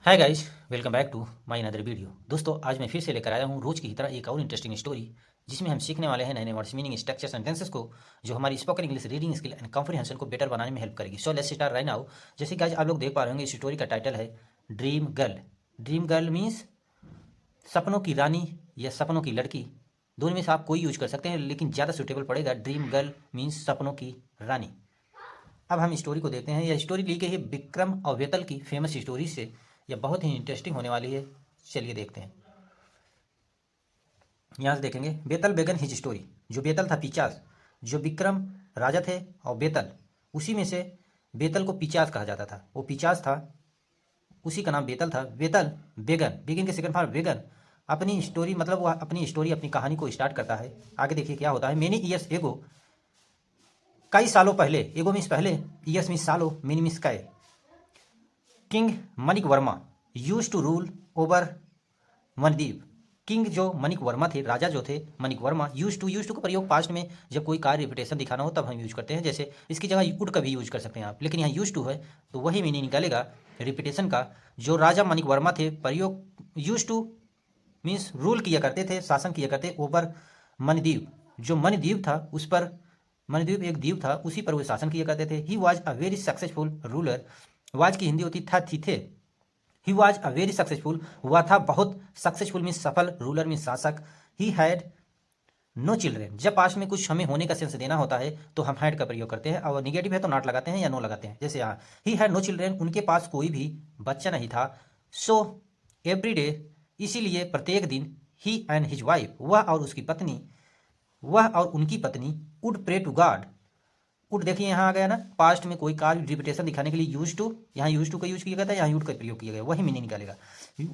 Hi guys, welcome back to my another video. दोस्तों, आज मैं फिर से लेकर आया हूँ रोज की ही तरह एक और इंटरेस्टिंग स्टोरी, जिसमें हम सीखने वाले हैं नए नए वर्ड्स, मीनिंग, स्ट्रक्चर, सेंटेंसेस को, जो हमारी spoken English reading skill and comprehension को बेटर बनाने में हेल्प करेगी। So let's start right now. जैसे गाइस आप लोग देख पा रहे होंगे, इस स्टोरी का टाइटल है dream girl. Dream girl means सपनों की रानी या सपनों की लड़की। दोनों में से आप कोई यूज कर सकते हैं, लेकिन ज़्यादा सुटेबल पड़ेगा ड्रीम गर्ल मीन्स सपनों की रानी। अब हम स्टोरी को देखते हैं। यह स्टोरी ली गई है विक्रम और वेतल की फेमस स्टोरी से। यह बहुत ही इंटरेस्टिंग होने वाली है। चलिए देखते हैं। यहाँ से देखेंगे, बेतल बेगन हिज स्टोरी। जो बेतल था पिचास, जो विक्रम राजा थे, और बेतल उसी में से बेतल को पिचास कहा जाता था। वो पिचास था, उसी का नाम बेतल था। बेतल बेगन, बेगन के सेकंड फॉर्म बेगन, अपनी स्टोरी मतलब वो अपनी स्टोरी अपनी कहानी को स्टार्ट करता है। आगे देखिए क्या होता है। मेनी ईयर्स एगो, कई सालों पहले, एगो मीन्स पहले, ईयर्स मीन्स सालों, मेनी मीन्स कई, king Manik Varma use to rule over Mandeep. King जो मणिक वर्मा थे, राजा जो थे मणिक वर्मा, यूज टू का प्रयोग पास्ट में जब कोई कार्य रिपीटेशन दिखाना हो तब हम यूज करते हैं। जैसे इसकी जगह वुड का भी यूज कर सकते हैं आप, लेकिन यहाँ यूज टू है तो वही मीनिंग निकालेगा रिपीटेशन का। जो राजा मणिक वर्मा थे, प्रयोग यूज टू मीन्स रूल किया करते थे, शासन किया करते ओवर मनदीप। जो मनदीप था उस पर, मनदीप एक द्वीप था, उसी पर वो शासन किया करते थे। He was a very successful ruler. Was की हिंदी होती था थी थे। He was a very successful, हुआ था बहुत, सक्सेसफुल मीन सफल, रूलर मीन शासक। He had no children. जब पास में कुछ हमें होने का सेंस देना होता है तो हम हैड का प्रयोग करते हैं, और निगेटिव है तो नॉट लगाते हैं या नो लगाते हैं। जैसे यहाँ ही हैड नो चिल्ड्रेन, उनके पास कोई भी बच्चा नहीं था। सो एवरी डे, इसीलिए प्रत्येक दिन, ही एंड हिज वाइफ, वह और उसकी पत्नी, वह और उनकी पत्नी, would pray to God. Would देखिए यहाँ आ गया ना, पास्ट में कोई कार्य रिपीटेशन दिखाने के लिए यूज टू, यहाँ यूज टू का यूज किया गया था, यहाँ यूड का प्रयोग किया गया, वही मीनिंग निकालेगा।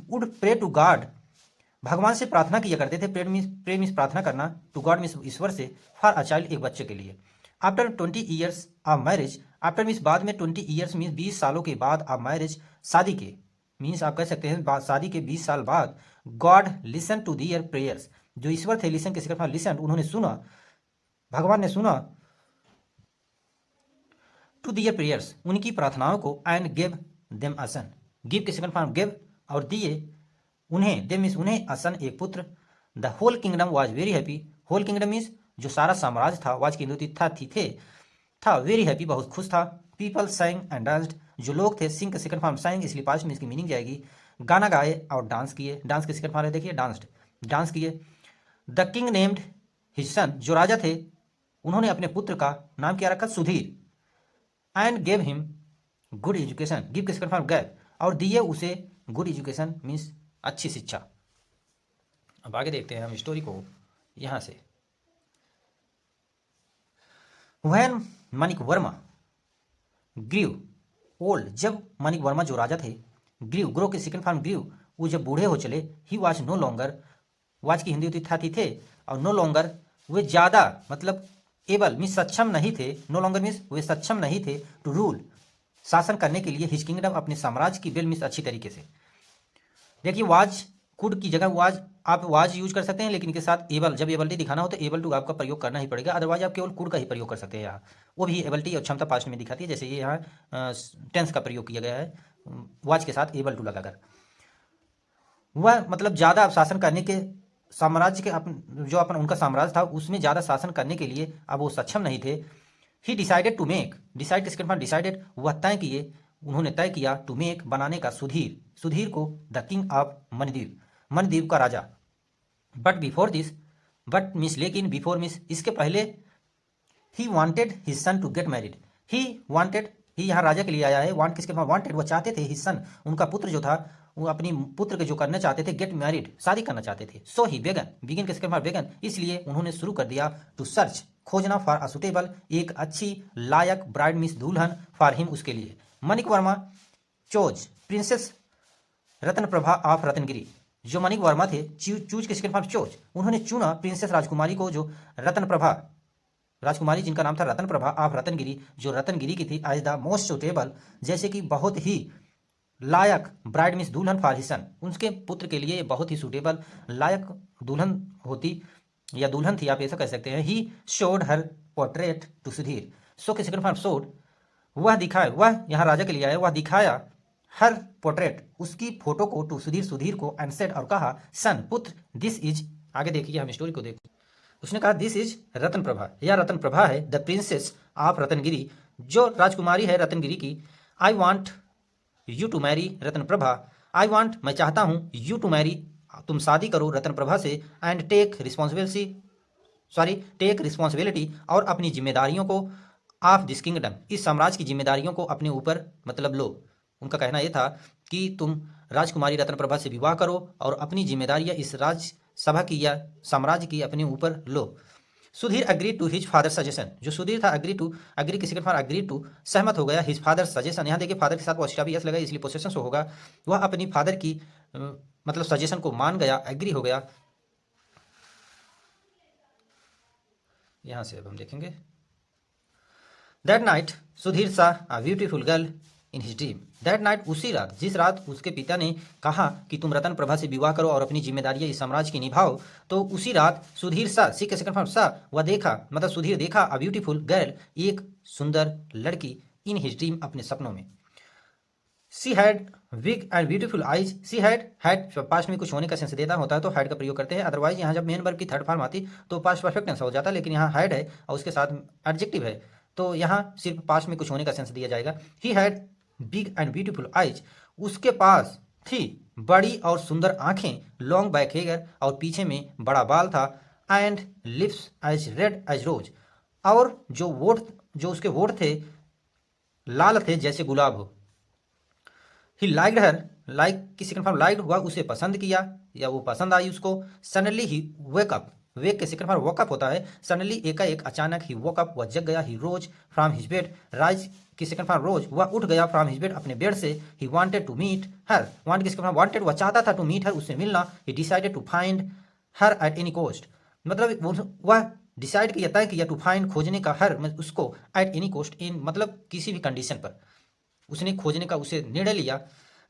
वुड प्रे टू गॉड, भगवान से प्रार्थना किया करते थे। प्रे मीन्स प्रार्थना करना, टू गॉड मीन्स ईश्वर से, फॉर अ चाइल्ड एक बच्चे के लिए। After 20 years of marriage, after means बाद में, 20 ईयर्स मीन्स 20 सालों के बाद, ऑफ मैरिज शादी के, मीन्स आप कह सकते हैं शादी के 20 साल बाद, God listen to their prayers, जो ईश्वर थे, लिसन के सिर्फ लिसन, उन्होंने सुना, भगवान ने सुना, टू दियर प्रेयर्स, उनकी प्रार्थनाओं को, and give them a son, give के सेकंड फॉर्म गिव, और दिए उन्हें, देम मीन्स उन्हें, अ सन एक पुत्र। The whole kingdom was very happy, whole kingdom means जो सारा साम्राज्य था, वाज की होती था थी थे, था वेरी हैप्पी बहुत खुश था। पीपल सैंग एंड डांस्ड, जो लोग थे, सिंग का सेकंड फॉर्म सैंग, इसलिए पास्ट में इसकी मीनिंग जाएगी गाना गाए और डांस किए। डांस के सेकंड फॉर्म देखिए डांस्ड, डांस किए। The king named his son, जो राजा थे उन्होंने अपने पुत्र का नाम क्या रखा, Sudhir. And gave him good education, give के सेकंड फॉर्म गैव, और दिए उसे गुड एजुकेशन मीन्स अच्छी शिक्षा। अब आगे देखते हैं हम स्टोरी को यहाँ से। When Manik Varma grew old, जब मणिक वर्मा जो राजा थे, ग्रीव, ग्रो के सेकंड फॉर्म ग्रीव, वो जब बूढ़े हो चले, he was no longer, was की हिंदी होती था थी थे, और नो लॉन्गर वे ज़्यादा, मतलब एबल मीन्स सक्षम नहीं थे, नो लॉन्गर मीन्स वे सक्षम नहीं थे, टू रूल शासन करने के लिए, हिज किंगडम अपने साम्राज्य की, वेल मीन्स अच्छी तरीके से। देखिए वाज, कुड की जगह वाज, आप वाज यूज कर सकते हैं, लेकिन के साथ एबल, जब एबलिटी दिखाना हो तो एबल टू आपका प्रयोग करना ही पड़ेगा, अदरवाइज आप केवल कुड का ही प्रयोग कर सकते हैं। यहाँ वो भी एबलिटी और क्षमता पास्ट में दिखाती है, जैसे ये यहाँ टेंस का प्रयोग किया गया है वाज के साथ एबल टू लगाकर। वह मतलब ज़्यादा शासन करने के, साम्राज्य के जो अपन उनका साम्राज्य था उसमें ज़्यादा शासन करने के लिए अब वो सक्षम नहीं थे। He decided to make, decide किसके बाद डिसाइडेड, वह तय किए, उन्होंने तय किया, टू मेक बनाने का, सुधीर, सुधीर को, the king of Mandeep, Mandeep का राजा। But before this, but miss लेकिन, बिफोर मिस इसके पहले, he wanted his son to get married, he wanted, he यहाँ राजा के लिए आया है, वांट किसके बाद वांटेड, वह चाहते थे, हिज सन उनका पुत्र जो था, वो अपनी पुत्र के जो करना चाहते थे, गेट मैरिड शादी करना चाहते थे। सो ही बेगन, बिगिन किसके बाद बेगन, इसलिए उन्होंने शुरू कर दिया, टू सर्च खोजना, फॉर अ सुटेबल एक अच्छी लायक ब्राइड मिस दुल्हन, फॉर हिम उसके लिए। Manik Verma chose princess Ratna Prabha of Ratnagiri, जो मणिक वर्मा थे, चूज के सेकंड फॉर्म चोज, उन्होंने चुना प्रिंसेस राजकुमारी को, जो रत्न प्रभा राजकुमारी जिनका नाम था रतन प्रभा ऑफ रत्नगिरी, जो रत्नगिरी की थी, एज द मोस्ट सुटेबल, जैसे कि बहुत ही लायक, ब्राइड मीन्स दुल्हन, फॉर हिज सन उनके पुत्र के लिए बहुत ही सुटेबल लायक दुल्हन होती, या दुल्हन थी, आप ऐसा कह सकते हैं। He showed her portrait to Sudhir, so के सेकंड फॉर्म शोड, वह दिखाए, वह यहाँ राजा के लिए आया, वह दिखाया हर पोर्ट्रेट, उसकी फोटो को टू सुधीर, सुधीर को, एंड सेड, और कहा, सन पुत्र, दिस इज, आगे देखिए हम स्टोरी को देखो, उसने कहा दिस इज रतन प्रभा, यह रतन प्रभा है, द प्रिंसेस ऑफ रतनगिरी, जो राजकुमारी है रतनगिरी की। I want you to marry Ratan Prabha, I want, मैं चाहता हूँ, यू टू मैरी, तुम शादी करो रतन प्रभा से, एंड टेक रिस्पॉन्सिबिलिटी, और अपनी जिम्मेदारियों को, ऑफ दिस किंगडम, इस साम्राज्य की जिम्मेदारियों को अपने ऊपर मतलब लो। उनका कहना यह था कि तुम राजकुमारी रतन प्रभा से विवाह करो और अपनी जिम्मेदारियां इस राज्यसभा की या साम्राज्य की अपने ऊपर लो। Sudhir agree to his father suggestion, जो सुधीर था अग्री की सेकंड फॉर अग्री टू, सहमत हो गया हिज फादर सजेशन। यहाँ देखिए फादर के साथ वो यस लगा इसलिए पोसेशन से होगा, वह अपनी फादर की मतलब सजेशन को मान गया, एग्री हो गया। यहाँ से अब हम देखेंगे, दैट नाइट सुधीर सा a beautiful girl in his dream, that night, उसी रात, जिस रात उसके पिता ने कहा कि तुम रतन प्रभा से विवाह करो और अपनी जिम्मेदारियां इस साम्राज्य की निभाओ, तो उसी रात सुधीर सा, सी के सेकंड फॉर्म सा, वह देखा, मतलब सुधीर देखा, अ ब्यूटीफुल गर्ल, एक सुंदर लड़की, इन हिज ड्रीम, अपने सपनों में। She had big and beautiful eyes, she had passed में कुछ होने का सेंस देता होता है तो हैड का प्रयोग करते हैं, अदरवाइज यहाँ जब मेन वर्ब की थर्ड फॉर्म आती तो पास्ट परफेक्ट टेंस हो जाता, लेकिन यहाँ हैड है और उसके साथ एडजेक्टिव है तो यहाँ सिर्फ पास्ट में कुछ होने का सेंस दिया जाएगा। He had big and beautiful eyes, उसके पास थी बड़ी और सुंदर आंखें, लॉन्ग बैक हेयर, और पीछे में बड़ा बाल था, and lips as red as rose, और जो उसके वोट थे लाल थे जैसे गुलाब हो। ही लाइक्ड हर, लाइक की सेकंड फॉर्म लाइक्ड, हुआ उसे पसंद किया या वो पसंद आई उसको। सडनली ही वेकअप, वेक के सेकंड फॉर्म वॉकअप होता है, सडनली एकाएक अचानक ही वॉकअप, वह जग गया। He rose from his bed, rise की सेकंड फॉर्म रोज, वह उठ गया फ्रॉम हिज बेड, अपने बेड से। He wanted to meet her, want की सेकंड फॉर्म वांटेड, वह चाहता था, टू मीट हर, उससे मिलना। He decided to find her at any cost, मतलब वह डिसाइड किया, तय किया, टू फाइंड, खोजने का, हर उसको, एट एनी कॉस्ट, इन मतलब किसी भी कंडीशन पर उसने खोजने का उसे निर्णय लिया।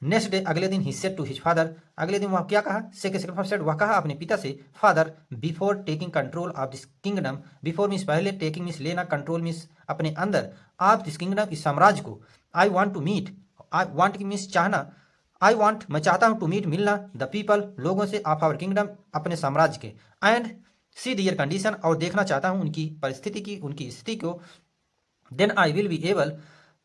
नेक्स्ट डे, अगले दिन, he said to his father, अगले दिन वह क्या कहा, सेकंड फॉर सेड, वह कहा अपने पिता से, father, before taking control of this kingdom, before means पहले, टेकिंग मीन्स लेना, कंट्रोल मीन्स अपने अंदर, ऑफ दिस किंगडम इस साम्राज्य को, I want to meet, I want की मीन्स चाहना, आई वांट मैं चाहता हूं, टू मीट मिलना, द पीपल लोगों से, ऑफ आवर किंगडम अपने साम्राज्य के, एंड सी दियर कंडीशन और देखना चाहता हूं उनकी परिस्थिति की, उनकी स्थिति को। Then I will be able,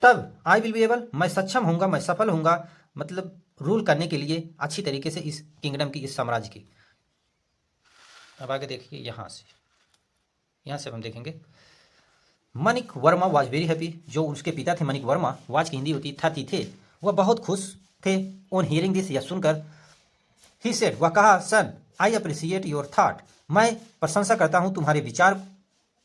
तब आई विल बी एबल मैं सक्षम होऊंगा, मैं सफल होऊंगा, मतलब रूल करने के लिए अच्छी तरीके से इस किंगडम की, इस साम्राज्य की। अब आगे देखिए यहाँ से हम देखेंगे, मनिक वर्मा वाज वेरी हैप्पी, जो उसके पिता थे मनिक वर्मा, वाज की हिंदी होती थे, वह बहुत खुश थे, ऑन हियरिंग दिस, यह सुनकर। ही सेड, वह कहा, सन आई अप्रिसिएट योर थॉट, मैं प्रशंसा करता हूं तुम्हारे विचार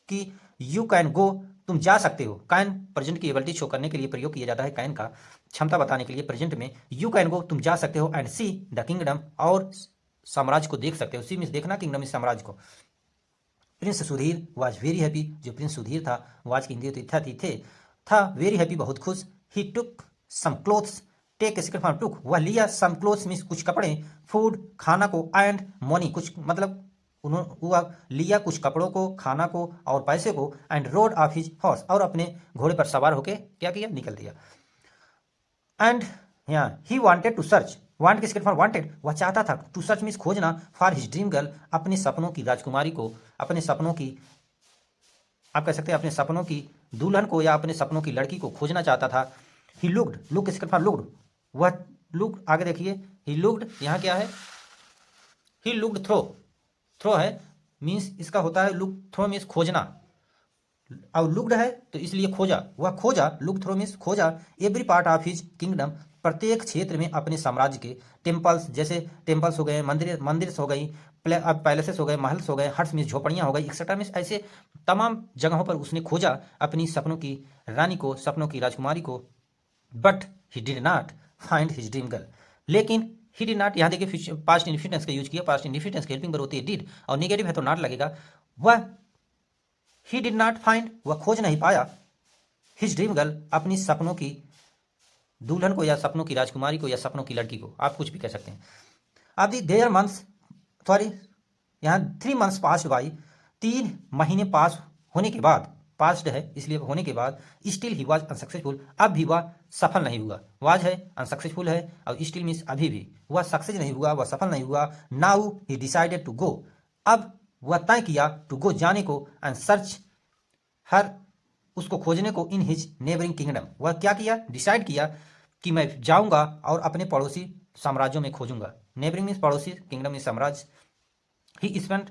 की। यू कैन गो, तुम जा सकते हो, कैन प्रेजेंट की एबिलिटी शो करने के लिए प्रयोग किया जाता है, कैन का क्षमता बताने के लिए प्रेजेंट में। यू कैन गो, तुम जा सकते हो, एंड सी द किंगडम, और साम्राज्य को देख सकते हो, सी मीन्स देखना, किंगडम इस साम्राज्य को। Prince Sudhir was very happy, जो प्रिंस सुधीर था, वाज की हिंदी होती था वेरी हैप्पी, बहुत खुश। ही टुक सम क्लोथ्स, टेक सेकंड फॉर्म टुक, वह लिया, सम क्लोथ्स मीन्स कुछ कपड़े, फूड खाना को, एंड मनी कुछ मतलब वह लिया कुछ कपड़ों को, खाना को और पैसे को, and road of his horse, और अपने घोड़े पर सवार होके क्या किया, निकल दिया। एंड यहाँ he wanted to search, want के सेकंड फॉर्म वांटेड, वह चाहता था, टू सर्च मीन्स खोजना, फॉर हिज ड्रीम गर्ल, अपने सपनों की राजकुमारी को, अपने सपनों की, आप कह सकते हैं अपने सपनों की दुल्हन को या अपने सपनों की लड़की को खोजना चाहता था। ही लुक्ड, लुक के सेकंड फॉर्म लुक्ड, वह लुक, आगे देखिए, ही लुक्ड, यहाँ क्या है, ही लुक्ड थ्रो है, मीन्स इसका होता है लुक, थ्रो मीन्स खोजना, और लुक्ड है तो इसलिए खोजा, वह खोजा, लुक थ्रो मीन्स खोजा, every part of his kingdom, प्रत्येक क्षेत्र में अपने साम्राज्य के, टेम्पल्स, जैसे टेम्पल्स हो गए, मंदिर हो गई, पैलेसेस हो गए, महल्स हो गए, हट्स मीन्स झोपड़ियाँ हो गई, एक्सेट्रा मीन्स ऐसे तमाम जगहों पर उसने खोजा अपनी सपनों की रानी को, सपनों की राजकुमारी को। But he did not find his dream girl, लेकिन ही डिड नॉट, यहाँ देखिए पास्ट इंडिफिनिटेंस का यूज किया, पास्ट इंडिफिनिटेंस की हेल्पिंग वर्ब होती है डिड, और नेगेटिव है तो नॉट लगेगा। वह ही डिड नॉट फाइंड, वह खोज नहीं पाया, हिज ड्रीम गर्ल, अपनी सपनों की दुल्हन को या सपनों की राजकुमारी को या सपनों की लड़की को, आप कुछ भी कह सकते हैं। अब दी देयर मंथ्स, सॉरी यहाँ 3 मंथ्स पास बाई, 3 महीने पास होने के बाद, पास्ट है, इसलिए होने के बाद स्टिल ही वाज अनसक्सेसफुल, अब भी वह सफल नहीं हुआ। वाज है, अनसक्सेसफुल है, और स्टिल मीन्स अभी भी वह सक्सेस नहीं हुआ, वह सफल नहीं हुआ। Now he decided to go, अब वह तय किया टू गो जाने को, एंड सर्च हर उसको खोजने को, इन हिज नेबरिंग किंगडम, वह क्या किया, डिसाइड किया कि मैं जाऊंगा और अपने पड़ोसी साम्राज्यों में खोजूंगा। नेबरिंग मीन्स पड़ोसी, किंगडम मीन्स साम्राज्य। ही स्पेंट,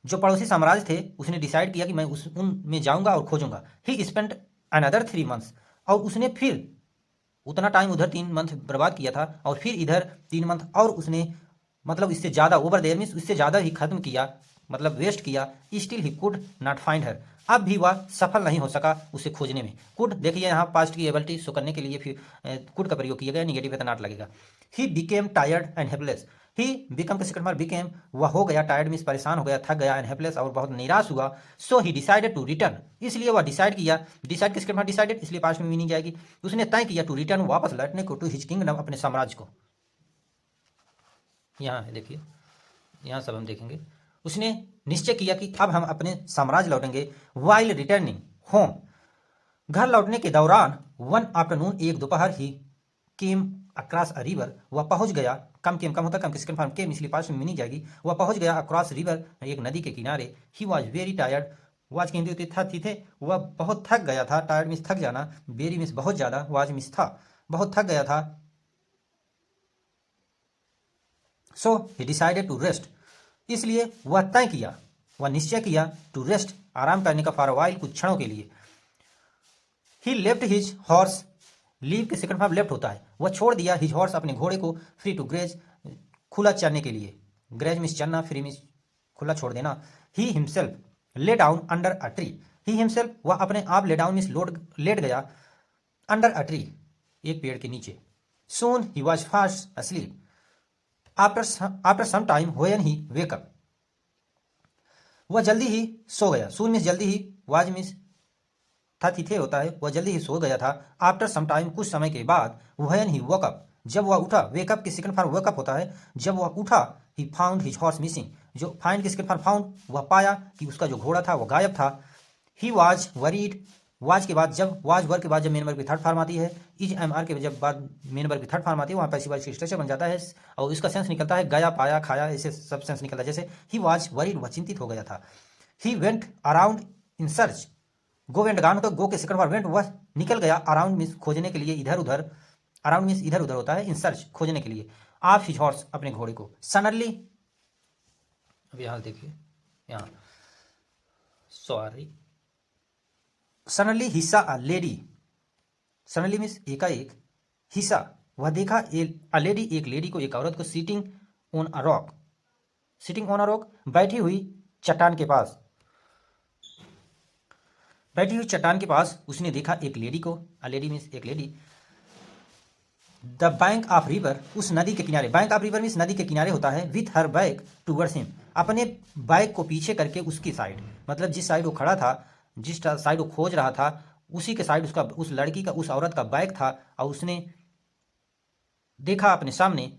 जो पड़ोसी साम्राज्य थे उसने डिसाइड किया कि मैं उनमें जाऊंगा और खोजूंगा। ही स्पेंट अनदर 3 months, और उसने फिर उतना टाइम उधर 3 month बर्बाद किया था, और फिर इधर 3 month और उसने मतलब इससे ज़्यादा, ओवर देयर मीन्स इससे ज़्यादा ही खत्म किया, मतलब वेस्ट किया। Still he could not find her, अब भी वह सफल नहीं हो सका उसे खोजने में। कुड देखिए यहाँ पास्ट की एबिलिटी शो करने के लिए फिर कुड का प्रयोग किया गया, निगेटिव है तो नॉट लगेगा। He became tired and helpless, he become का सेकंड बार बिकेम, वह हो गया, टायर्ड मीन्स परेशान हो गया, थक गया, एंड हेल्पलेस और बहुत निराश हुआ। सो ही डिसाइडेड टू रिटर्न, इसलिए वह डिसाइड किया, डिसाइड किसके बाद डिसाइडेड, इसलिए पास्ट में मीनिंग जाएगी। उसने तय किया टू रिटर्न, वापस लौटने को, टू हिज किंगडम, अपने साम्राज्य को। यहाँ है देखिए, यहाँ सब हम देखेंगे। उसने निश्चय किया कि अब हम अपने साम्राज्य लौटेंगे। वाइल रिटर्निंग होम, घर लौटने के दौरान, वन आफ्टरनून, एक दोपहर, ही केम अक्रॉस अ रिवर, वह पहुंच गया, कम केम कम होता है, कम किसके फॉर्म केम, इसलिए पास में मिनी जाएगी। वह पहुंच गया अक्रॉस रिवर, एक नदी के किनारे। He was very tired, was के हिंदी होती था, थी थे, वह बहुत थक गया था। टायर्ड मीन्स थक जाना, वेरी मीन्स बहुत ज़्यादा, वाज मीन्स था, बहुत थक गया था। सो ही डिसाइडेड टू रेस्ट, इसलिए वह तय किया, वह निश्चय किया, टू रेस्ट, आराम करने का, फॉर वाइल, कुछ क्षणों के लिए। ही लेफ्ट हिज हॉर्स, लीव के सेकंड फॉर्म लेफ्ट होता है, वह छोड़ दिया, हिज हॉर्स, अपने घोड़े को, फ्री टू ग्रेज, खुला चरने के लिए। ग्रेज मीन्स चरना, फ्री मीन्स खुला छोड़ देना। He himself lay down under a tree, he himself, वह अपने आप, ले डाउन मीन्स लेट गया, अंडर अ ट्री, एक पेड़ के नीचे। Soon he was fast asleep, after some time when he wake up, वह जल्दी ही सो गया। सून मीन्स जल्दी ही, वाज मीन्स था, थीथे होता है, वह जल्दी ही सो गया था। आफ्टर सम टाइम, कुछ समय के बाद। व्हेन ही वोक अप, जब वह उठा, वेकअप की सेकंड फॉर्म वोकअप होता है, जब वह उठा। He found his horse missing, जो फाइंड की सेकंड फॉर्म फाउंड, वह पाया कि उसका जो घोड़ा था वह गायब था। ही वाज वरीड, वाज के बाद जब, वाज वर्ग के बाद जब मेन वर्ग की थर्ड फॉर्म आती है, इज एम आर के जब बाद मेन वर्ग की थर्ड फॉर्म आती है, वहाँ पैसिव वॉइस स्ट्रक्चर बन जाता है, और इसका सेंस निकलता है गया, पाया, खाया, ऐसे सब सेंस निकलता है। जैसे ही वाज वरीड, वह चिंतित हो गया था। He went around in search, go went gone होता है, गो के सेकंड बार वेंट, वह निकल गया, अराउंड मीन्स खोजने के लिए, इधर उधर, अराउंड मीन्स इधर उधर होता है, इन सर्च खोजने के लिए। आप हिज हॉर्स, अपने घोड़े को। सडनली, अब यहाँ देखिए, यहाँ सॉरी, सडनली हिस्सा अ लेडी, सडनली मीन्स एकाएक, हिस्सा, वह देखा, अ लेडी, एक लेडी को, एक औरत को, sitting on a rock, sitting on a rock, बैठी हुई चट्टान के पास, बैठी हुई चट्टान के पास उसने देखा एक लेडी को, अ लेडी मीन्स एक lady. The bank of river, उस नदी के किनारे, बैंक ऑफ रिवर मीन्स नदी के किनारे होता है। With her back towards him, अपने बैग को पीछे करके उसकी साइड, मतलब जिस साइड वो खड़ा था, जिस साइड वो खोज रहा था, उसी के साइड उसका, उस लड़की का, उस औरत का बैग था, और उसने देखा अपने सामने,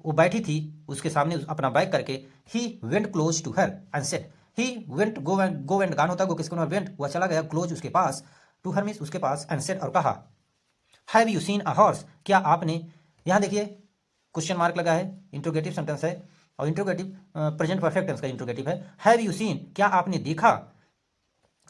वो बैठी थी उसके सामने अपना बैग करके। He went close to her and said, he went, go went gone होता है, गो किसको ना, वेंट, वह चला गया, क्लोज उसके पास, टू हर मीन्स उसके पास, एंड सेड, और कहा, have you seen a horse, क्या आपने, यहाँ देखिए क्वेश्चन मार्क लगा है, इंट्रोगेटिव सेंटेंस है, और इंट्रोगेटिव प्रेजेंट परफेक्ट टेंस का इंट्रोगेटिव है। हैव यू सीन, क्या आपने देखा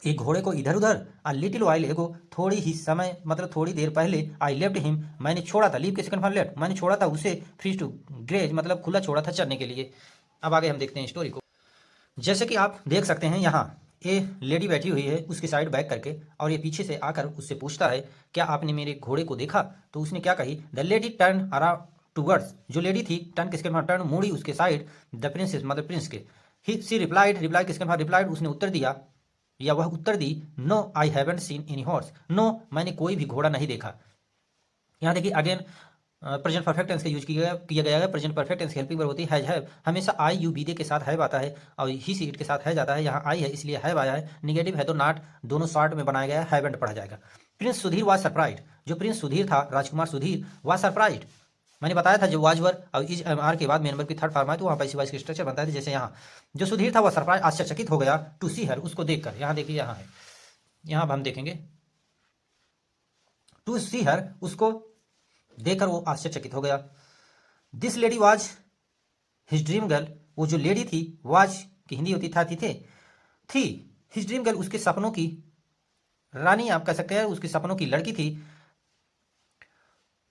एक घोड़े को इधर उधर। अ लिटिल वाइल एगो, थोड़ी ही समय, मतलब थोड़ी देर पहले। आई लेफ्ट हिम, मैंने छोड़ा था, लीव के सेकंड फॉर्म लेफ्ट, मैंने छोड़ा था उसे, फ्री टू ग्रेज, मतलब खुला छोड़ा था चरने के लिए। अब आगे हम देखते हैं स्टोरी को। जैसे कि आप देख सकते हैं यहाँ, ये लेडी बैठी हुई है उसकी साइड बैक करके, और ये पीछे से आकर उससे पूछता है, क्या आपने मेरे घोड़े को देखा। तो उसने क्या कही, the lady turn around towards, जो लेडी थी, टर्न किसके बाद, टर्न मुड़ी उसके साइड, द प्रिंसेस, मतलब प्रिंस के। ही सी रिप्लाइड, रिप्लाई किसके बाद, रिप्लाइड, उसने उत्तर दिया, या वह उत्तर दी, no I haven't seen any horse, no, मैंने कोई भी घोड़ा नहीं देखा। यहाँ देखिए अगेन प्रेजेंट परफेक्ट टेंस का यूज किया गया है। Present perfect tense helping verb होती है हैव, हमेशा आई यू बी दे के साथ हैव आता है, और ही सी इट के साथ है जाता है। यहाँ आई है इसलिए हैव आया है, निगेटिव है तो नॉट, दोनों शॉर्ट में बनाया गया है, हैवेंट पढ़ा जाएगा। प्रिंस सुधीर वाज सरप्राइज्ड, जो प्रिंस सुधीर था, राजकुमार सुधीर, वाज सरप्राइज्ड, मैंने बताया था, जो वाजवर और इज एम आर के बाद मेन वर्ब की थर्ड फॉर्म है तो वहाँ पैसिव वॉइस का स्ट्रक्चर बनता है। जैसे यहाँ जो सुधीर था वह सरप्राइज, आश्चर्यचकित हो गया, टू सी हर, उसको देखकर। यहाँ देखिए यहाँ है, यहाँ अब हम देखेंगे टू सी हर, उसको देखकर वो आश्चर्यचकित हो गया। This lady was his dream girl, वो जो लेडी थी, वाज की हिंदी होती थी हिज ड्रीम गर्ल, उसके सपनों की रानी आप कह सकते हैं, उसके सपनों की लड़की थी।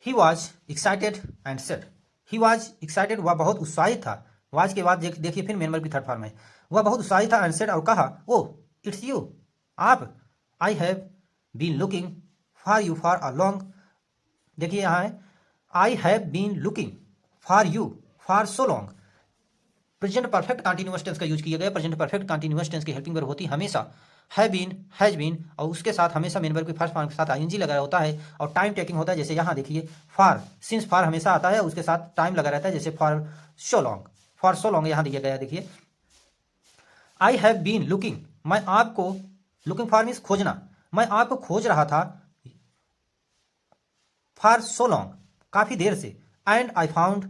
He was excited and said, he was excited, वह बहुत उत्साहित था। वाज के बाद देखिए फिर मेन वर्ब की थर्ड फॉर्म है। वह बहुत उत्साहित था एंड सेड, और कहा, ओ इट्स यू, आप, I have been looking for you for a long, देखिए यहाँ है I have been looking for you for so long. Present perfect continuous tense का यूज किया गया। प्रेजेंट परफेक्ट कंटीन्यूअस टेंस की हेल्पिंग वर्ब होती है हमेशा हैव बीन, हैज बीन, और उसके साथ हमेशा मेन वर्ब की फर्स्ट फॉर्म के साथ आईएनजी लगा होता है और टाइम टेकिंग होता है। जैसे यहाँ देखिए फॉर, सिंस फॉर हमेशा आता है, उसके साथ टाइम लगा रहता है, जैसे फॉर सो लॉन्ग यहाँ दिया गया। देखिए आई हैव बीन लुकिंग, मैं आपको, लुकिंग फॉर मीन्स खोजना, मैं आपको खोज रहा था, फॉर सो लॉन्ग काफी देर से, एंड आई फाउंड,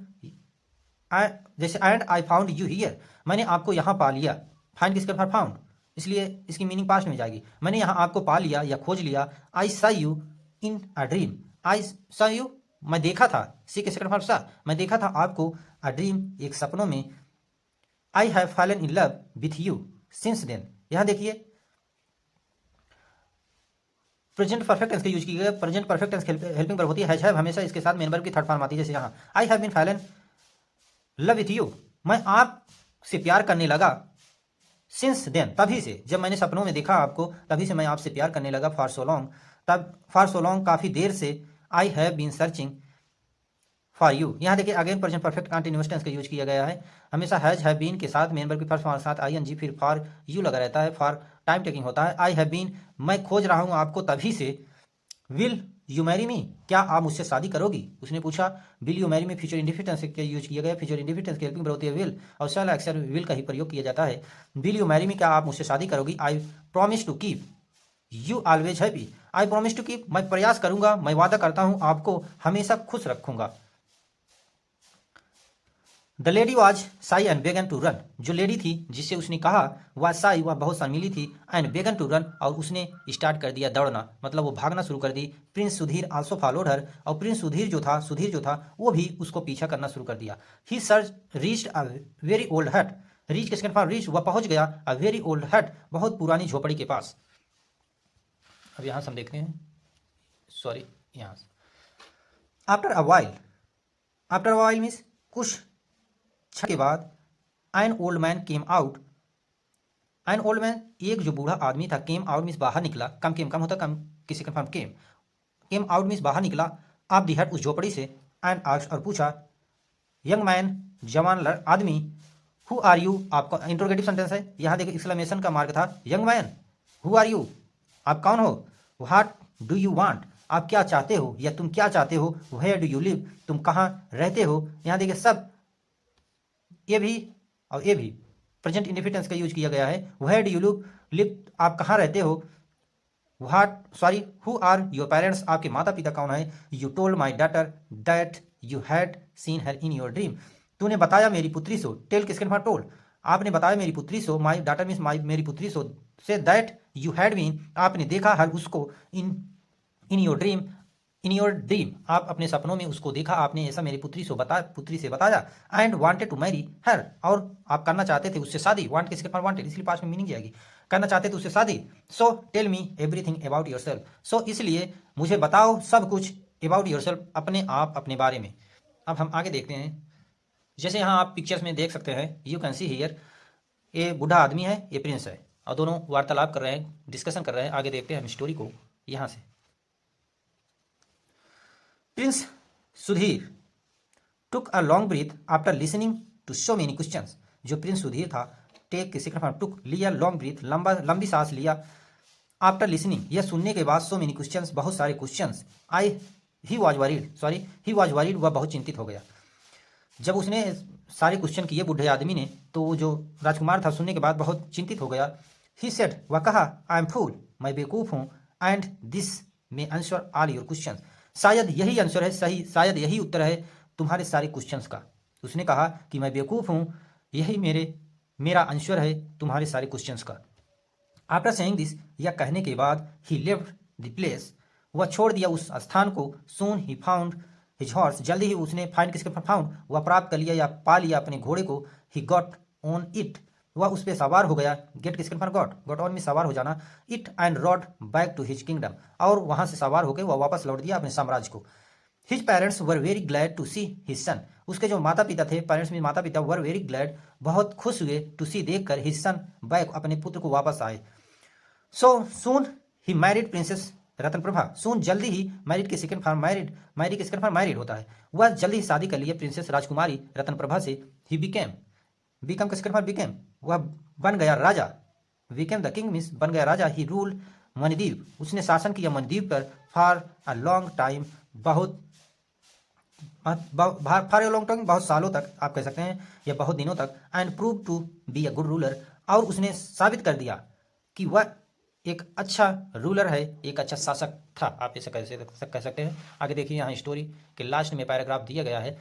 जैसे and I found you here, मैंने आपको यहाँ पा लिया। फाइंड किसके फॉर फाउंड, इसलिए इसकी मीनिंग पास्ट में जाएगी। मैंने यहाँ आपको पा लिया या खोज लिया। आई सा यू इन अ ड्रीम, आई सा यू, मैं देखा था, सी के सेकंड फॉर सा, मैं देखा था आपको, अ ड्रीम एक सपनों में। I have fallen in love with you since then, यहाँ देखिए प्रेजेंट परफेक्ट टेंस का यूज किया गया। Present perfect tense helping verb होती है हैव, हमेशा इसके साथ मेन वर्ब की थर्ड फॉर्म आती है। जैसे यहाँ I have been fallen love with you, मैं आपसे प्यार करने लगा, सिंस देन, तभी से, जब मैंने सपनों में देखा आपको, तभी से मैं आपसे प्यार करने लगा, फॉर सो लॉन्ग, तब फॉर सो लॉन्ग काफी देर से, I have been searching for you, यहाँ देखिए again present perfect continuous tense का यूज किया गया है। हमेशा हैज हैव बीन के साथ मेन वर्ब की फर्स्ट फॉर्म के साथ आईएनजी, फिर फॉर यू लगा रहता है, फॉर टाइम टेकिंग होता है। आई हैव बीन, मैं खोज रहा हूँ आपको तभी से। विल यू मैरी मी, क्या आप मुझसे शादी करोगी, उसने पूछा। Will you marry me future indefinite का यूज किया गया। फ्यूचर इंडिफिनिट की हेल्पिंग वर्ब होती है विल, और शैल अक्सर विल का ही प्रयोग किया जाता है। विल यू मैरी मी, क्या आप मुझसे शादी करोगी। I promise to keep you always happy, I promise to keep, मैं प्रयास करूंगा, मैं वादा करता हूं आपको हमेशा खुश रखूंगा। The lady was Sai and began to run, जो लेडी थी जिससे उसने कहा, वह साई, वह बहुत शर्मीली थी, एंड बेगन टू रन, और उसने स्टार्ट कर दिया दौड़ना, मतलब वो भागना शुरू कर दी। Prince Sudhir also followed her, और प्रिंस सुधीर जो था वो भी उसको पीछा करना शुरू कर दिया। He search reached a very old hut, reach के सेकंड फॉर्म रीच, वह पहुंच गया अ वेरी ओल्ड हट, बहुत पुरानी झोपड़ी के पास। अब यहाँ से हम देखते हैं, सॉरी, यहाँ से आफ्टर अ वाइल मीन्स कुछ के बाद, an old man came out, an old man, एक जो बूढ़ा आदमी था, केम आउट मीन्स बाहर निकला, कम होता कम किसी का फॉर्म केम आउट मीन्स बाहर निकला, आप दी हट उस झोपड़ी से, एंड आस्क्ड और पूछा, यंग मैन जवान आदमी, हु आर यू, आपका इंट्रोगेटिव सेंटेंस है, यहाँ देखिए एक्सक्लेमेशन का मार्क था, young man who are you, आप कौन हो। व्हाट डू यू वांट, आप क्या चाहते हो या तुम क्या चाहते हो। वेयर डू यू लिव, तुम कहाँ रहते हो। यहाँ देखिए सब ये भी और ये भी प्रेजेंट इंडिफिनिट का यूज किया गया है। वेयर डू यू लिव, आप कहाँ रहते हो। हु आर योर पेरेंट्स, आपके माता पिता कौन है। You told my daughter that you had seen her in your dream, तूने बताया मेरी पुत्री सो। टेल किसके फॉर टोल्ड, आपने बताया मेरी पुत्री सो। माई डॉटर मीन्स माई, मेरी पुत्री सो, say that you had been, आपने देखा हर उसको, इन your dream, in your dream, आप अपने सपनों में उसको देखा आपने, ऐसा मेरी पुत्री से बताया। And wanted to marry her, और आप करना चाहते थे उससे शादी। वांट किसके फॉर वांटेड, इसलिए पास में मीनिंग जाएगी, करना चाहते थे उससे शादी। So tell me everything about yourself, so इसलिए मुझे बताओ सब कुछ, अबाउट योरसेल्फ, अपने आप अपने बारे में। अब हम आगे देखते हैं, जैसे यहाँ आप पिक्चर्स में देख सकते हैं, यू कैन सी हियर, ये बूढ़ा आदमी है, ये प्रिंस है, और दोनों वार्तालाप कर रहे हैं, डिस्कशन कर रहे हैं। आगे देखते हैं हम स्टोरी को यहाँ से। Prince Sudhir took a long breath after listening to so many questions, जो प्रिंस सुधीर था, टेक के सेकंड फॉर्म टुक, लिया लॉन्ग ब्रीथ, लंबी सांस लिया, आफ्टर लिसनिंग, यह सुनने के बाद, सो मेनी क्वेश्चंस, बहुत सारे क्वेश्चंस, ही वॉज वरीड, वह बहुत चिंतित हो गया। जब उसने सारे क्वेश्चन किए बूढ़े आदमी ने, तो वो जो राजकुमार था सुनने के बाद बहुत चिंतित हो गया। ही सेड, वह कहा, आई एम फूल, मैं बेवकूफ़ हूँ, and this may answer all your question, शायद यही आंसर है, सही, शायद यही उत्तर है तुम्हारे सारे क्वेश्चंस का। उसने कहा कि मैं बेवकूफ़ हूँ, यही मेरा आंसर है तुम्हारे सारे क्वेश्चंस का। आफ्टर सेइंग दिस, यह कहने के बाद, ही लेफ्ट द प्लेस, वह छोड़ दिया उस स्थान को। सून ही फाउंड हिज हॉर्स, जल्दी ही उसने फाइंड किसके फाउंड, वह प्राप्त कर लिया या पा लिया अपने घोड़े को। ही गॉट ऑन इट, वह उस पर सवार हो गया। गेट किसके पर गॉट, गॉट ऑन में सवार हो जाना। It and rode back to his kingdom, और वहां से सवार होकर वह वापस लौट दिया अपने साम्राज्य को। His parents were very glad to see his son, उसके जो माता पिता थे, पेरेंट्स में माता पिता, वर वेरी ग्लैड, बहुत खुश हुए, टू सी देखकर, हिज सन बैक, अपने पुत्र को वापस आए। सो सून ही मैरिड प्रिंसेस रतन प्रभा, सून जल्दी ही, मैरिड के सेकंड फॉर्म मैरिड, मैरिड के सेकंड फॉर्म मैरिड होता है, वह जल्दी ही शादी कर लिए प्रिंसेस राजकुमारी रतन प्रभा से। ही बिकेम, बिकम का सेकंड फॉर्म बिकेम, वह बन गया राजा। बिकेम द किंग मीन्स बन गया राजा। ही रूल मणिद्वीप, उसने शासन किया मणिद्वीप पर। फॉर अ लॉन्ग टाइम, बहुत फॉर ए लॉन्ग टाइम, बहुत सालों तक आप कह सकते हैं, या बहुत दिनों तक। And prove to be a good ruler, और उसने साबित कर दिया कि वह एक अच्छा रूलर है, एक अच्छा शासक था, आप इसे कह सकते हैं। आगे देखिए यहाँ स्टोरी के लास्ट में पैराग्राफ दिया गया है।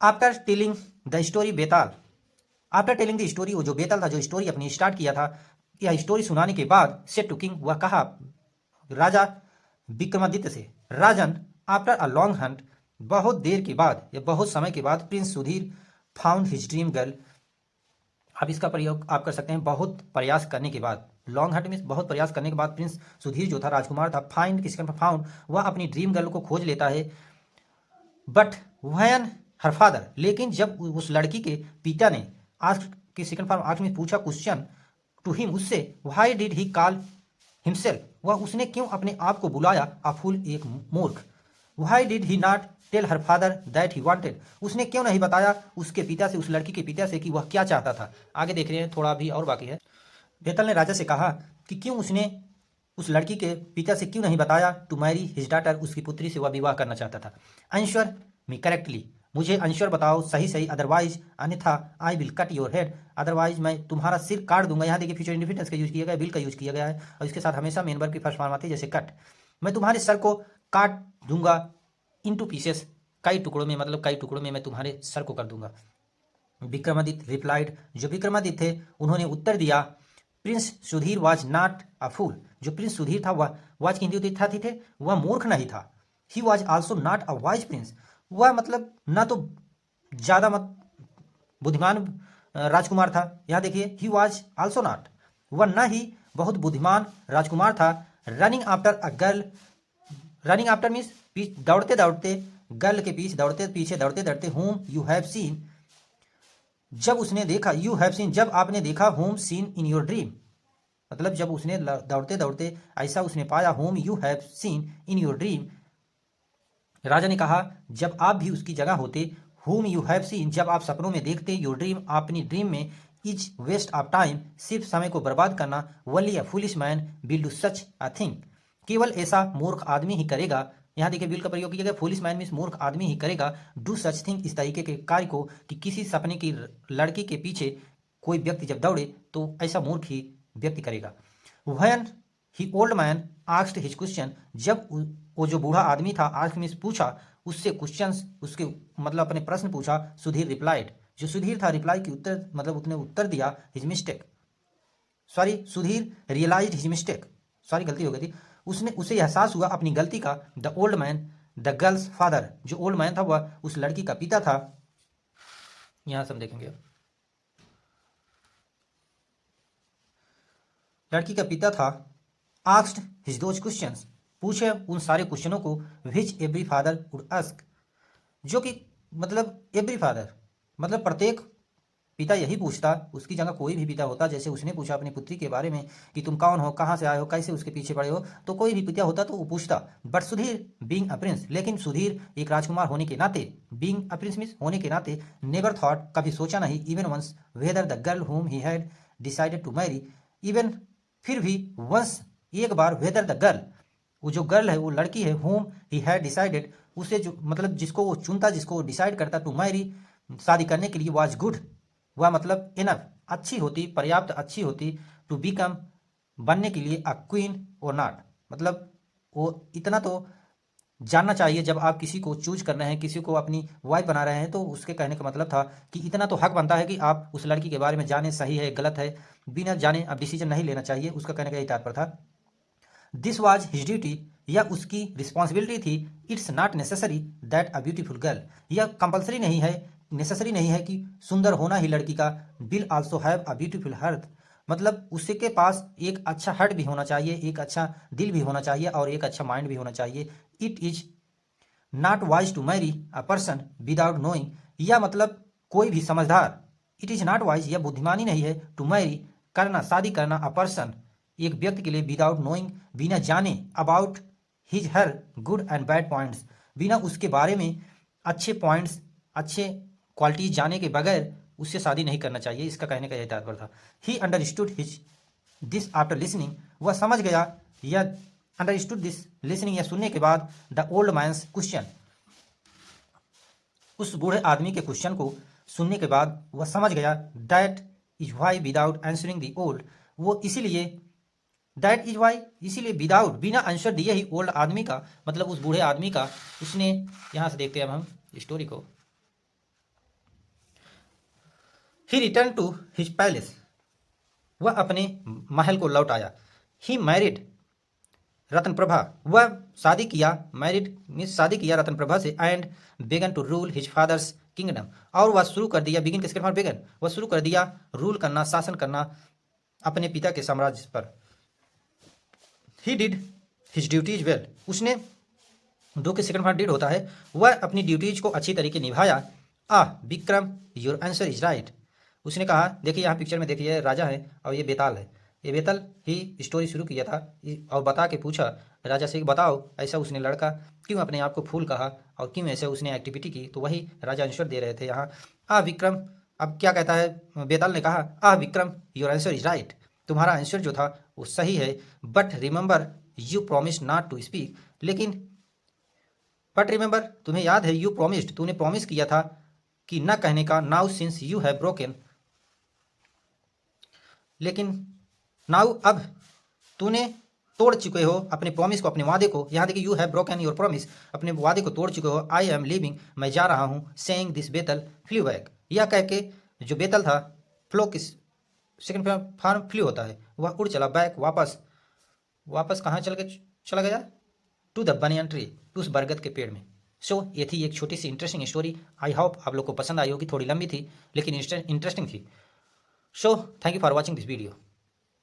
After telling the story Betal, after telling the story, वो जो बेताल था, जो स्टोरी अपनी स्टार्ट किया था, यह स्टोरी सुनाने के बाद, सेड टू किंग, वह कहा राजा विक्रमादित्य से, राजन, आफ्टर अ लॉन्ग हंट, बहुत देर के बाद या बहुत समय के बाद, Prince Sudhir found his dream girl. आप इसका प्रयोग आप कर सकते हैं, बहुत प्रयास करने के बाद। लॉन्ग हंट में बहुत प्रयास करने के बाद प्रिंस सुधीर जो था, राजकुमार था, फाइंड किसके फाउंड, वह अपनी ड्रीम गर्ल को खोज लेता है। बट व्हेन हर फादर, लेकिन जब उस लड़की के पिता ने आस्क की सेकंड फॉर्म आस्क में पूछा क्वेश्चन टू हिम, उससे, why did he call himself, वह उसने क्यों अपने आप को बुलाया अ फूल, एक मूर्ख। Why did he not tell her father that he wanted, उसने क्यों नहीं बताया उसके पिता से, उस लड़की के पिता से, कि वह क्या चाहता था। आगे देख रहे हैं, थोड़ा भी और बाकी है। बेतल ने राजा से कहा कि क्यों उसने उस लड़की के पिता से क्यों नहीं बताया टू मैरी हिज डॉटर, उसकी पुत्री से वह विवाह करना चाहता था। आंसर मी करेक्टली, मुझे आंसर बताओ सही सही, अदरवाइज, अन्यथा, I will cut your head, otherwise मैं तुम्हारा सिर काट दूंगा। यहाँ देखिए फ्यूचर इंडिफिनिटेंस का यूज किया गया है, विल का यूज किया गया है, और इसके साथ हमेशा मेन वर्ब की फर्स्ट फॉर्म आती है, जैसे कट। मैं तुम्हारे सर को काट दूंगा इनटू पीसेस, कई टुकड़ों में, मतलब कई टुकड़ों में मैं तुम्हारे सर को कर दूंगा। विक्रमादित्य रिप्लाइड, जो विक्रमादित्य थे उन्होंने उत्तर दिया, prince Sudhir was not a fool, जो प्रिंस सुधीर था वह, वाज की हिंदी था थे, वह मूर्ख नहीं था। He was also not a wise Prince, वह मतलब ना तो ज्यादा मत बुद्धिमान राजकुमार था। यहाँ देखिए, ही वाज आल्सो नॉट, वह न ही बहुत बुद्धिमान राजकुमार था। Running after a girl, running after means दौड़ते दौड़ते, गर्ल के पीछे दौड़ते, पीछे दौड़ते दौड़ते, होम यू हैव सीन, जब उसने देखा, यू हैव सीन, जब आपने देखा, home scene in your dream, मतलब जब उसने दौड़ते दौड़ते ऐसा उसने पाया, home you have seen in your dream. राजा ने कहा, जब आप भी उसकी जगह होते, होम यू हैव सीन, जब आप सपनों में देखते, योर ड्रीम, अपनी ड्रीम में, इज वेस्ट ऑफ टाइम, सिर्फ समय को बर्बाद करना, only a foolish man will do such a thing, केवल ऐसा मूर्ख आदमी ही करेगा। यहाँ देखिए विल का प्रयोग किया गया, फुलिश मैन मीन्स मूर्ख आदमी ही करेगा, डू सच थिंग, इस तरीके के कार्य को, कि किसी सपने की लड़की के पीछे कोई व्यक्ति जब दौड़े तो ऐसा मूर्ख ही व्यक्ति करेगा। When he old man asked his question, जब वो जो बूढ़ा आदमी था आस्क में पूछा उससे क्वेश्चंस, उसके मतलब अपने प्रश्न पूछा, सुधीर रिप्लाइड, जो सुधीर था रिप्लाई की उत्तर, मतलब उसने उत्तर दिया, his mistake, sorry Sudhir realised his mistake, sorry गलती हो गई थी, उसने, उसे एहसास हुआ अपनी गलती का। The old man the girls father, जो ओल्ड मैन था वह उस लड़की का पिता था। यहां से हम देखेंगे, लड़की का पिता था। आस्क्ड हिज दोज क्वेश्चंस, पूछे उन सारे क्वेश्चनों को, which every father would ask, जो कि मतलब एवरी फादर, मतलब प्रत्येक पिता यही पूछता, उसकी जगह कोई भी पिता होता, जैसे उसने पूछा अपनी पुत्री के बारे में कि तुम कौन हो, कहाँ से आए हो, कैसे उसके पीछे पड़े हो, तो कोई भी पिता होता तो वो पूछता। But Sudhir being a prince, लेकिन सुधीर एक राजकुमार होने के नाते, बीइंग अ प्रिंस मीन्स होने के नाते, नेवर थॉट, कभी सोचा नहीं, even once, whether the girl whom he had decided to marry, even फिर भी, वंस एक बार, वेदर द गर्ल, वो जो गर्ल है, वो लड़की है, होम ही हैड डिसाइडेड, उसे जो मतलब जिसको वो चुनता, जिसको वो डिसाइड करता टू मैरी, शादी करने के लिए, वाज गुड, वह मतलब इनफ, अच्छी होती, पर्याप्त अच्छी होती, टू बिकम, बनने के लिए, अ क्वीन और नॉट, मतलब वो इतना तो जानना चाहिए जब आप किसी को चूज कर रहे हैं, किसी को अपनी वाइफ बना रहे हैं, तो उसके कहने का मतलब था कि इतना तो हक बनता है कि आप उस लड़की के बारे में जाने सही है गलत है, बिना जाने आप डिसीजन नहीं लेना चाहिए। उसका कहने का यही तात्पर्य था। दिस वॉज हिज ड्यूटी, यह उसकी रिस्पॉन्सिबिलिटी थी। It's not necessary that a beautiful girl, यह कंपल्सरी नहीं है, नेसेसरी नहीं है कि सुंदर होना ही लड़की का। Will also have a beautiful heart, मतलब उसके पास एक अच्छा हार्ट भी होना चाहिए, एक अच्छा दिल भी होना चाहिए और एक अच्छा माइंड भी होना चाहिए। It is not wise to marry a person without knowing, या मतलब कोई भी समझदार, इट इज नॉट वाइज, यह बुद्धिमानी नहीं है, टू मैरी करना, शादी करना, अ पर्सन एक व्यक्ति के लिए, विदाउट नोइंग बिना जाने, about his her good and bad points, बिना उसके बारे में अच्छे पॉइंट्स, अच्छे क्वालिटीज जाने के बगैर उससे शादी नहीं करना चाहिए। इसका कहने का यह तात्पर्य था। He understood his this after listening, वह समझ गया, या अंडरस्टूड दिस लिसनिंग, या सुनने के बाद, द ओल्ड मैंस क्वेश्चन, उस बूढ़े आदमी के क्वेश्चन को सुनने के बाद वह समझ गया, that is why without answering the old, वो इसीलिए, दैट इज वाई, इसीलिए विदाउट, बिना आंसर दिए ही ओल्ड आदमी का, मतलब उस बूढ़े आदमी का, उसने, यहां से देखते हैं अब हम स्टोरी को। ही रिटर्न टू हिज पैलेस, वह अपने महल को लौट आया। ही मैरिड रतन प्रभा, वह शादी किया, मैरिड मीन्स शादी किया रतन प्रभा से, and began to rule his father's kingdom, और वह शुरू कर दिया, बिगिन किसके बाद बेगन, वह शुरू कर दिया रूल करना, शासन करना अपने पिता के साम्राज्य पर। He did his duties well, उसने, दो के सेकंड पार्ट डिड होता है, वह अपनी ड्यूटीज को अच्छी तरीके निभाया। Vikram your answer is right, उसने कहा, देखिए यहाँ पिक्चर में देखिए राजा है और ये बेताल है, ये बेताल ही स्टोरी शुरू किया था और बता के पूछा राजा से, बताओ ऐसा उसने लड़का क्यों अपने आप को फूल कहा और क्यों ऐसे उसने एक्टिविटी की, तो वही राजा आंसर दे रहे थे यहाँ। विक्रम, अब क्या कहता है बेताल ने कहा, Vikram your answer is right, तुम्हारा आंसर जो था वो सही है, but remember you promise not to speak, लेकिन बट रिमेंबर, तुम्हें याद है, यू प्रॉमिस्ड, तूने प्रॉमिस किया था कि न कहने का, now since you have broken, लेकिन नाउ अब तूने तोड़ चुके हो अपने प्रॉमिस को, अपने वादे को, यहाँ देखिए you have broken your promise, अपने वादे को तोड़ चुके हो। आई एम लिविंग, मैं जा रहा हूँ, saying this Bethel flu back, यह कह के जो बेतल था, फ्लो किस सेकंड फॉर्म फ्लू होता है, वह उड़ चला, बैक वापस, वापस कहाँ चला गया, टू द बनियन ट्री, उस बरगद के पेड़ में। सो ये थी एक छोटी सी इंटरेस्टिंग स्टोरी। आई होप आप लोग को पसंद आई होगी, थोड़ी लंबी थी लेकिन इंटरेस्टिंग थी। So thank you for watching this video.